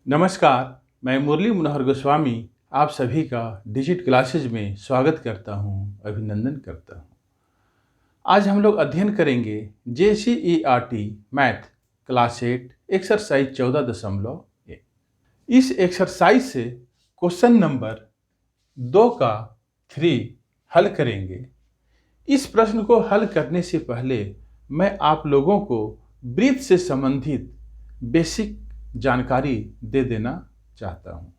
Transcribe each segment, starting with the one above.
नमस्कार, मैं मुरली मनोहर गोस्वामी आप सभी का डिजिट क्लासेज में स्वागत करता हूं, अभिनंदन करता हूं। आज हम लोग अध्ययन करेंगे JCERT मैथ क्लास 8 एक्सरसाइज 14.1। इस एक्सरसाइज से क्वेश्चन नंबर 2 का 3 हल करेंगे। इस प्रश्न को हल करने से पहले मैं आप लोगों को ब्रीथ से संबंधित बेसिक जानकारी दे देना चाहता हूं।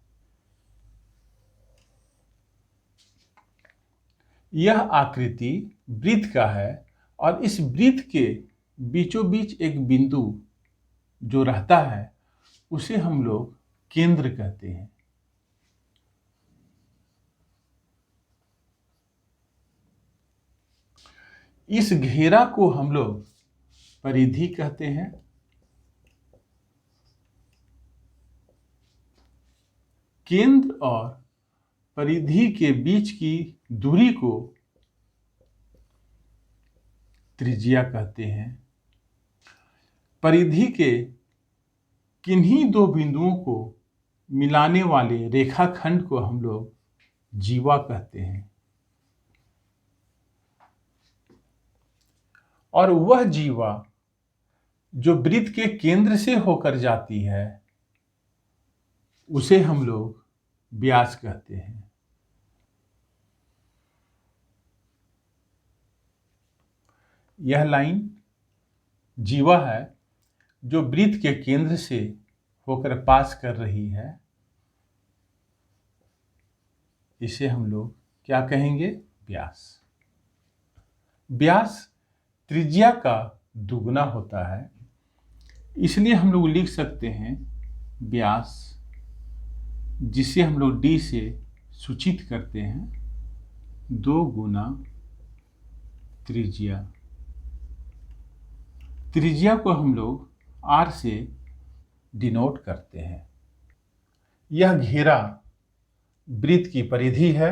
यह आकृति वृत्त का है और इस वृत्त के बीचों बीच एक बिंदु जो रहता है उसे हम लोग केंद्र कहते हैं। इस घेरा को हम लोग परिधि कहते हैं। केंद्र और परिधि के बीच की दूरी को त्रिज्या कहते हैं। परिधि के किन्हीं दो बिंदुओं को मिलाने वाले रेखाखंड को हम लोग जीवा कहते हैं। और वह जीवा जो वृत्त के केंद्र से होकर जाती है उसे हम लोग व्यास कहते हैं। यह लाइन जीवा है जो वृत्त के केंद्र से होकर पास कर रही है। इसे हम लोग क्या कहेंगे? व्यास। व्यास त्रिज्या का दुगना होता है, इसलिए हम लोग लिख सकते हैं व्यास, जिसे हम लोग d से सूचित करते हैं 2 गुना त्रिज्या। त्रिज्या को हम लोग r से डिनोट करते हैं। यह घेरा वृत्त की परिधि है।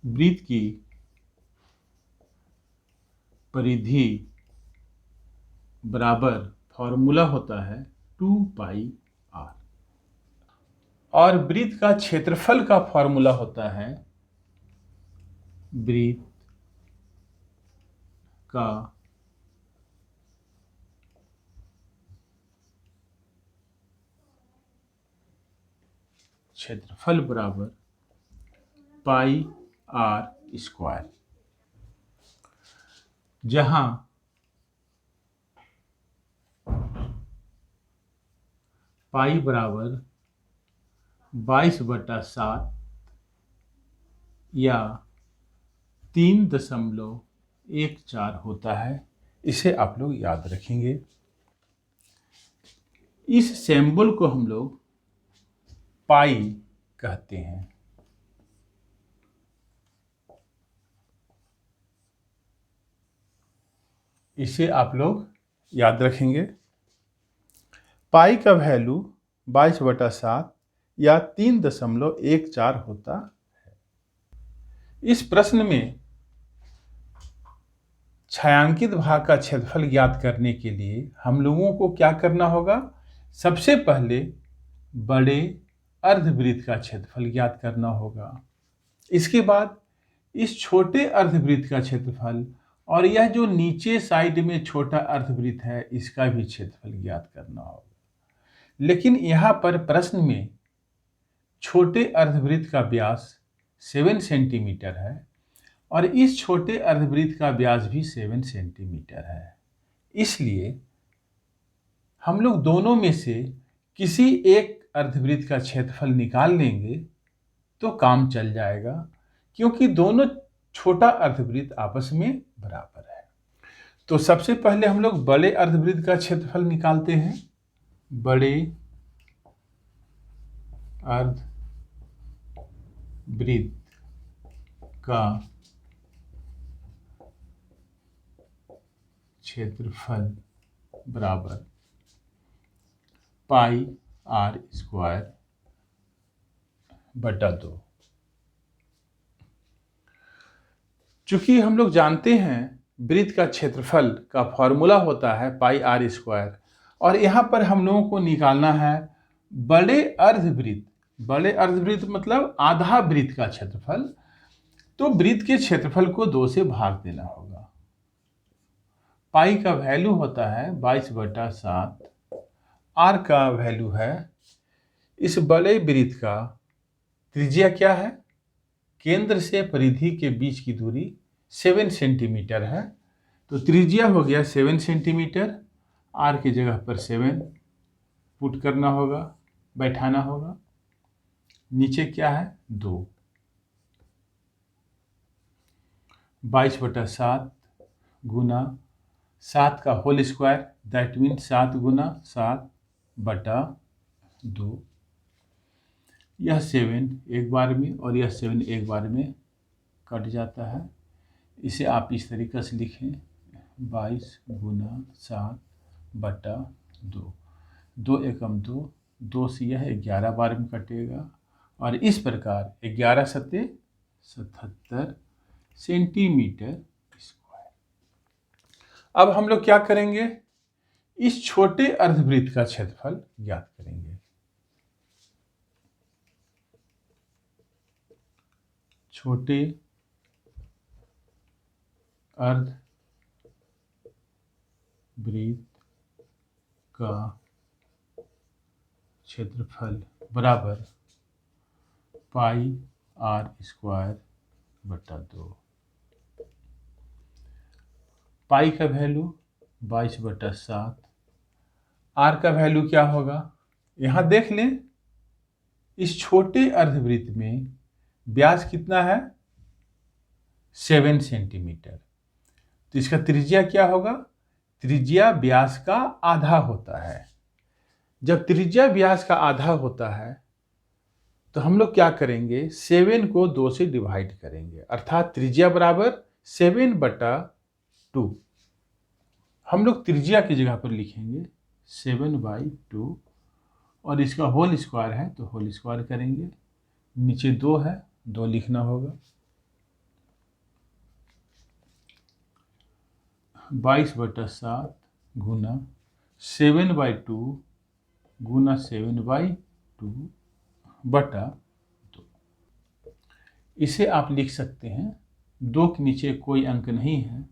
वृत्त की परिधि बराबर फॉर्मूला होता है 2 पाई r और वृत्त का क्षेत्रफल का फॉर्मूला होता है वृत्त का क्षेत्रफल बराबर पाई r स्क्वायर, जहां पाई बराबर 22/7 या 3.14 होता है। इसे आप लोग याद रखेंगे। इस सिंबल को हम लोग पाई कहते हैं। इसे आप लोग याद रखेंगे। पाई का वैल्यू 22/7 या 3.14 होता है। इस प्रश्न में छायांकित भाग का क्षेत्रफल ज्ञात करने के लिए हम लोगों को क्या करना होगा? सबसे पहले बड़े अर्धवृत्त का क्षेत्रफल ज्ञात करना होगा। इसके बाद इस छोटे अर्धवृत्त का क्षेत्रफल और यह जो नीचे साइड में छोटा अर्धवृत्त है इसका भी क्षेत्रफल ज्ञात करना होगा। लेकिन यहाँ पर प्रश्न में छोटे अर्धवृत्त का व्यास 7 सेंटीमीटर है और इस छोटे अर्धवृत्त का व्यास भी 7 सेंटीमीटर है। इसलिए हम लोग दोनों में से किसी एक अर्धवृत्त का क्षेत्रफल निकाल लेंगे तो काम चल जाएगा, क्योंकि दोनों छोटा अर्धवृत्त आपस में बराबर है। तो सबसे पहले हम लोग बड़े अर्धवृत्त का क्षेत्रफल निकालते हैं। बड़े अर्धवृत्त का क्षेत्रफल बराबर पाई r स्क्वायर बटा 2। चूंकि हम लोग जानते हैं वृत्त का क्षेत्रफल का फॉर्मूला होता है पाई आर स्क्वायर। और यहाँ पर हम लोगों को निकालना है बड़े अर्धवृत्त। बड़े अर्धवृत्त मतलब आधा वृत्त का क्षेत्रफल। तो वृत्त के क्षेत्रफल को 2 से भाग देना होगा। पाई का वैल्यू होता है 22/7। आर का वैल्यू है, इस बड़े वृत्त का त्रिज्या क्या है, केंद्र से परिधि के बीच की दूरी 7 सेंटीमीटर है। तो त्रिज्या हो गया 7 सेंटीमीटर। आर की जगह पर 7 पुट करना होगा, बैठाना होगा। नीचे क्या है 2, 22/7 गुना 7 का होल स्क्वायर, दैट मीन 7 गुना 7/2। यह 7 एक बार में और यह 7 एक बार में कट जाता है। इसे आप इस तरीके से लिखें 22 गुना 7/2। 2 एकम 2, 2 से यह 11 बार में कटेगा। और इस प्रकार 11 सत्ते 77 सेंटीमीटर स्क्वायर। अब हम लोग क्या करेंगे, इस छोटे अर्धवृत्त का क्षेत्रफल ज्ञात करेंगे। छोटे अर्धवृत्त का क्षेत्रफल बराबर पाई आर स्क्वायर बटा 2। पाई का वैल्यू 22/7। आर का वैल्यू क्या होगा, यहाँ देख लें, इस छोटे अर्धवृत्त में व्यास कितना है 7 सेंटीमीटर। तो इसका त्रिज्या क्या होगा, त्रिज्या व्यास का आधा होता है। जब त्रिज्या व्यास का आधा होता है तो हम लोग क्या करेंगे, 7 को 2 से डिवाइड करेंगे, अर्थात त्रिज्या बराबर 7/2। हम लोग त्रिज्या की जगह पर लिखेंगे 7/2 और इसका होल स्क्वायर है तो होल स्क्वायर करेंगे। नीचे 2 है, 2 लिखना होगा। 22/7 गुना 7/2 गुना 7/2 बटा 2। इसे आप लिख सकते हैं, 2 के नीचे कोई अंक नहीं है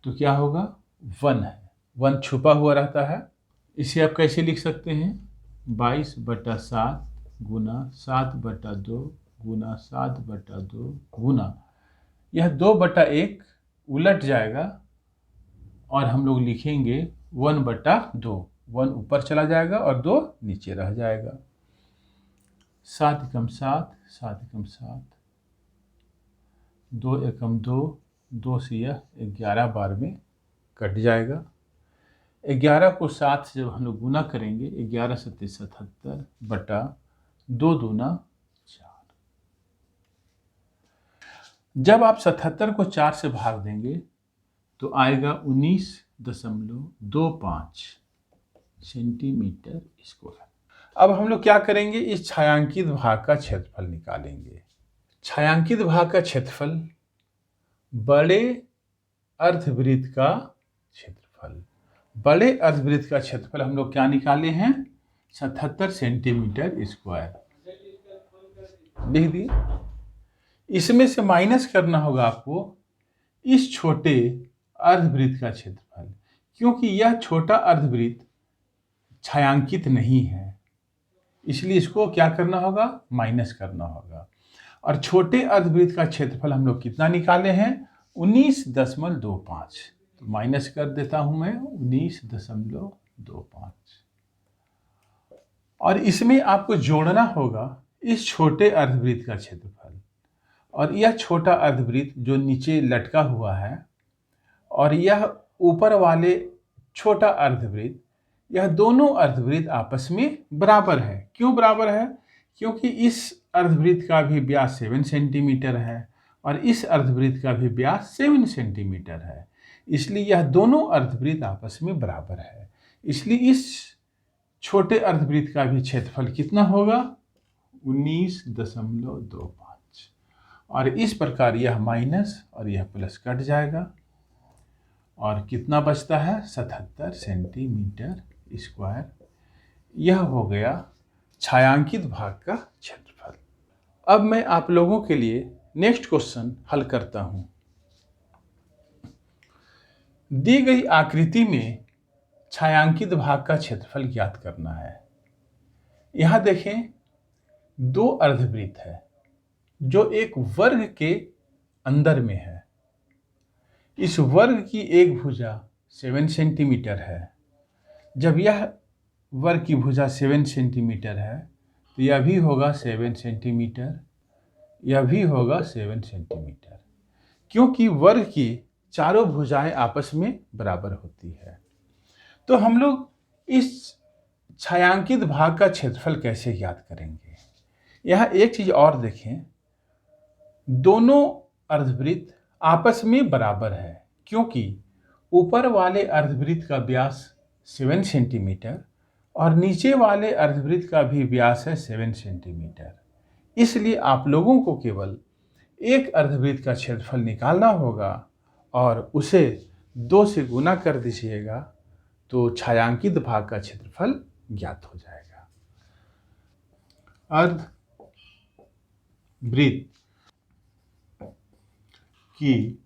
तो क्या होगा 1 है, 1 छुपा हुआ रहता है। इसे आप कैसे लिख सकते हैं, 22/7 गुना 7/2 गुना 7/2 गुना यह 2/1 उलट जाएगा और हम लोग लिखेंगे 1/2। 1 ऊपर चला जाएगा और 2 नीचे रह जाएगा। 7 एकम 7, 7 एकम 7, 2 एकम 2, 2 से यह 11 बार में कट जाएगा। 11 को 7 से जब हम लोग गुना करेंगे 11 सत्ते 77 बटा 2 दूना 4। जब आप 77 को 4 से भाग देंगे तो आएगा 19.25 सेंटीमीटर स्क्वायर। अब हम लोग क्या करेंगे, इस छायांकित भाग का क्षेत्रफल निकालेंगे। छायांकित भाग का क्षेत्रफल बड़े अर्धवृत्त का क्षेत्रफल। बड़े अर्धवृत्त का क्षेत्रफल हम लोग क्या निकाले हैं 77 सेंटीमीटर स्क्वायर। लिख दिए। इसमें से माइनस करना होगा आपको इस छोटे अर्धवृत्त का क्षेत्रफल, क्योंकि यह छोटा अर्धवृत्त छायांकित नहीं है, इसलिए इसको क्या करना होगा, माइनस करना होगा। और छोटे अर्धवृत्त का क्षेत्रफल हम लोग कितना निकाले हैं 19.25। तो माइनस कर देता हूं मैं 19.25। और इसमें आपको जोड़ना होगा इस छोटे अर्धवृत्त का क्षेत्रफल और यह छोटा अर्धवृत्त जो नीचे लटका हुआ है और यह ऊपर वाले छोटा अर्धवृत्त, यह दोनों अर्धवृत्त आपस में बराबर है। क्यों बराबर है, क्योंकि इस अर्धवृत्त का भी व्यास 7 सेंटीमीटर है और इस अर्धवृत्त का भी व्यास 7 सेंटीमीटर है, इसलिए यह दोनों अर्धवृत्त आपस में बराबर है। इसलिए इस छोटे अर्धवृत्त का भी क्षेत्रफल कितना होगा 19.25। और इस प्रकार यह माइनस और यह प्लस कट जाएगा और कितना बचता है 77 सेंटीमीटर स्क्वायर। यह हो गया छायांकित भाग का क्षेत्रफल। अब मैं आप लोगों के लिए नेक्स्ट क्वेश्चन हल करता हूं। दी गई आकृति में छायांकित भाग का क्षेत्रफल ज्ञात करना है। यहां देखें, दो अर्धवृत्त है जो एक वर्ग के अंदर में है। इस वर्ग की एक भुजा 7 सेंटीमीटर है। जब यह वर्ग की भुजा 7 सेंटीमीटर है तो यह भी होगा 7 सेंटीमीटर, यह भी होगा 7 सेंटीमीटर, क्योंकि वर्ग की चारों भुजाएं आपस में बराबर होती है। तो हम लोग इस छायांकित भाग का क्षेत्रफल कैसे ज्ञात करेंगे? यहाँ एक चीज और देखें, दोनों अर्धवृत्त आपस में बराबर है, क्योंकि ऊपर वाले अर्धवृत्त का व्यास 7 सेंटीमीटर और नीचे वाले अर्धवृत्त का भी व्यास है 7 सेंटीमीटर। इसलिए आप लोगों को केवल एक अर्धवृत्त का क्षेत्रफल निकालना होगा और उसे 2 से गुना कर दीजिएगा तो छायांकित भाग का क्षेत्रफल ज्ञात हो जाएगा। अर्धवृत्त की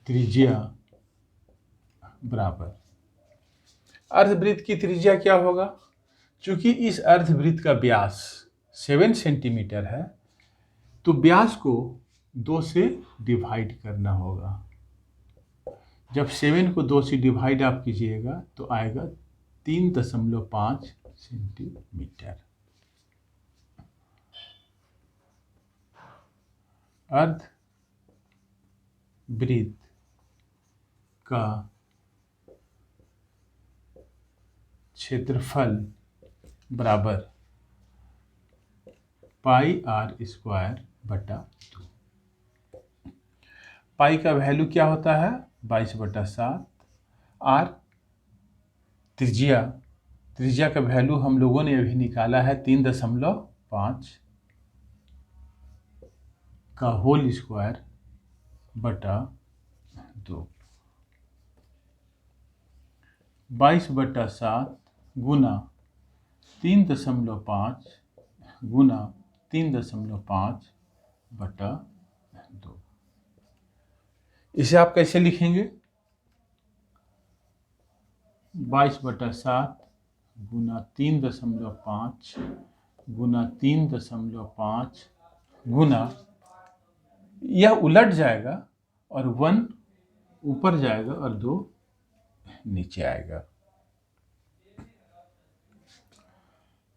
त्रिज्या बराबर, अर्धवृत्त की त्रिज्या क्या होगा? चूंकि इस अर्धवृत्त का व्यास 7 सेंटीमीटर है तो व्यास को 2 से डिवाइड करना होगा। जब 7 को 2 से डिवाइड आप कीजिएगा तो आएगा 3.5 सेंटीमीटर। अर्धवृत्त का क्षेत्रफल बराबर पाई आर स्क्वायर बटा 2। पाई का वैल्यू क्या होता है? 22/7। आर त्रिज्या का वैल्यू हम लोगों ने अभी निकाला है 3.5 का होल स्क्वायर बटा 2। 22/7 गुना 3.5 गुना 3.5 बटा 2। इसे आप कैसे लिखेंगे? 22/7 गुना 3.5 गुना 3.5 गुना, यह उलट जाएगा और 1 ऊपर जाएगा और 2 नीचे आएगा।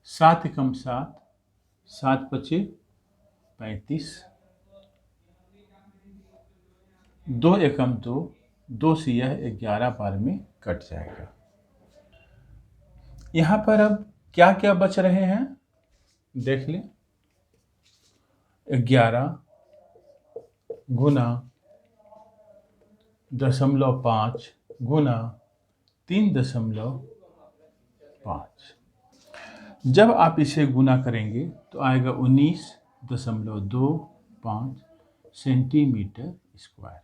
7 एकम 7, 7 पचे 35, 2 एकम 2, 2 से यह 11 बार में कट जाएगा। यहाँ पर अब क्या क्या बच रहे हैं देख लें। 11 गुना 0.5 गुना 3.5। जब आप इसे गुना करेंगे तो आएगा 19.25 सेंटीमीटर स्क्वायर।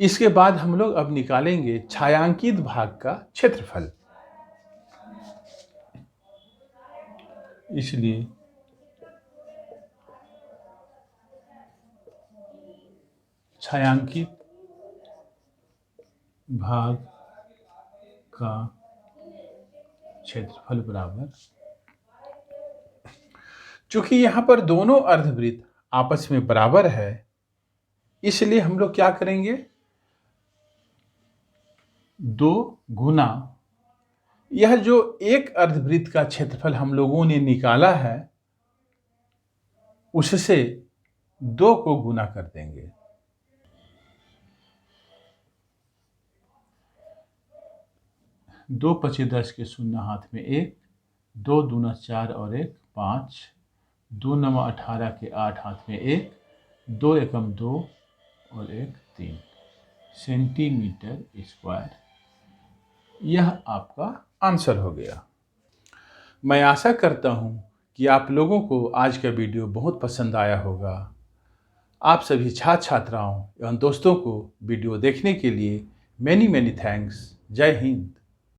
इसके बाद हम लोग अब निकालेंगे छायांकित भाग का क्षेत्रफल। इसलिए छायांकित भाग का क्षेत्रफल बराबर, चूंकि यहां पर दोनों अर्धवृत्त आपस में बराबर है इसलिए हम लोग क्या करेंगे, 2 गुना यह जो एक अर्धवृत्त का क्षेत्रफल हम लोगों ने निकाला है उससे 2 को गुना कर देंगे। 2 पचे 10 के 0 हाथ में 1, 2 दूना 4 और 1 5, 2 नवा 18 के 8 हाथ में 1, 2 एकम 2 और 1 3 सेंटीमीटर स्क्वायर। यह आपका आंसर हो गया। मैं आशा करता हूं कि आप लोगों को आज का वीडियो बहुत पसंद आया होगा। आप सभी छात्र छात्राओं एवं दोस्तों को वीडियो देखने के लिए मैनी थैंक्स। जय हिंद।